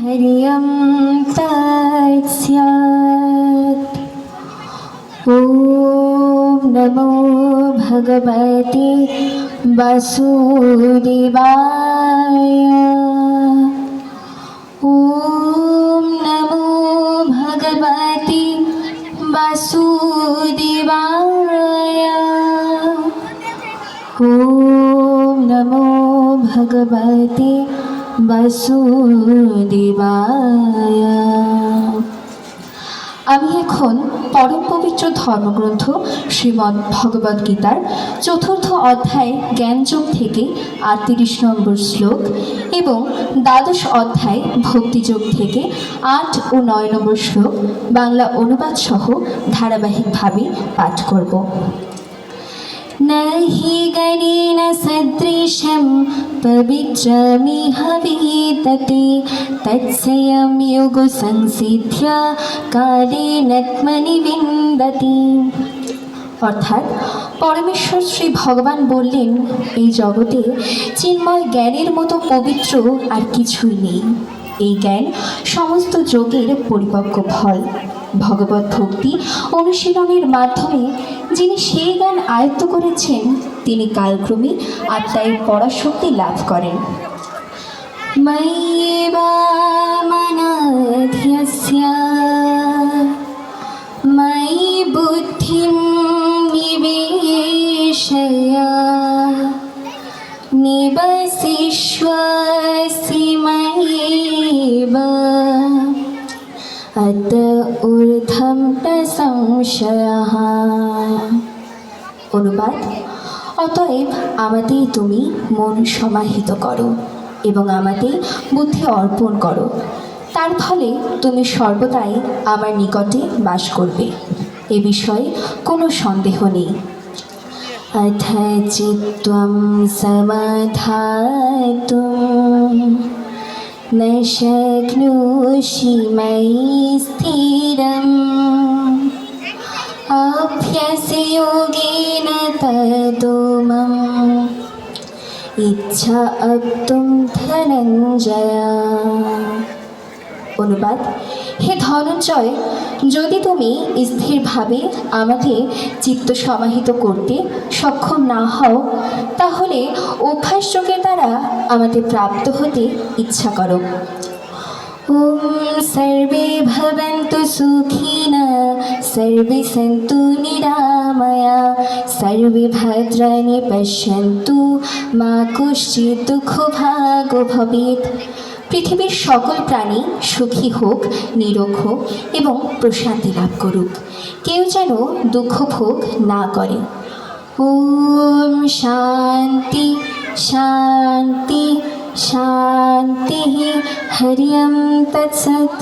हरियं तत्स्यात्। ॐ नमो भगवते वासुदेवाय। ॐ नमो भगवते वासुदेवाय। ॐ नमो भगवते वासुदेवाय। আমি এখন পরম পবিত্র ধর্মগ্রন্থ শ্রীমদ্ ভগবদ গীতার ৪র্থ অধ্যায় জ্ঞানযোগ থেকে ৩৮ নম্বর শ্লোক এবং দ্বাদশ অধ্যায় ভক্তিযোগ থেকে ৮ ও ৯ নম্বর শ্লোক বাংলা অনুবাদ সহ ধারাবাহিকভাবে পাঠ করব। नहि गणेन सदृशं पवित्रमिह वितते तत्स्वयं योगसंसिद्ध्या कालेनात्मनि विन्दति। অর্থাৎ পরমেশ্বর শ্রী ভগবান বললেন, এই জগতে চিন্ময় জ্ঞানের মতো পবিত্র আর কিছুই নেই। এই জ্ঞান সমস্ত যোগের পরিপক্ক ফল। ভগবত ভক্তি অনুশীলনের মাধ্যমে যিনি সেই জ্ঞান আয়ত্ত করেছেন তিনি কালক্রমে আত্মায় পরাশক্তি লাভ করেন। ময়্যেবামনধ্যস্য ময়্যি বুদ্ধিম নিবেশয় নিবসিষ্যসি ময়্যেব अत ऊर्ध्वं न संशयः। অনুবাদ, অতএব আমাতেই তুমি মন সমাহিত করো এবং আমাতেই বুদ্ধি অর্পণ করো, তার ফলে তুমি সর্বদাই আমার নিকটে বাস করবে, এ বিষয়ে কোনো সন্দেহ নেই। अथ चित्तं समाधातुं न शक्नोषि मयि स्थिरम् अभ्यासयोगेन ततो मम इच्छा अप्तुं धनञ्जय। অনুবাদ, হে ধনঞ্জয়, যদি তুমি স্থিরভাবে আমাকে চিত্ত সমাহিত করতে সক্ষম না হও তাহলে অভ্যাস যোগের দ্বারা আমাদের প্রাপ্ত হতে ইচ্ছা করো। ওম সর্বে ভবন্তু সুখিনঃ সর্বে সন্তু নিরাময়া সর্বে ভদ্রাণি পশ্যন্তু মা কশ্চিৎ দুঃখভাগো ভবেৎ। পৃথিবীর সকল প্রাণী সুখী হোক, নিরোগ হোক এবং প্রশান্তি লাভ করুক, কেউ যেন দুঃখ ভোগ না করে। ওম শান্তি শান্তি শান্তি। হরি ওম তৎসৎ।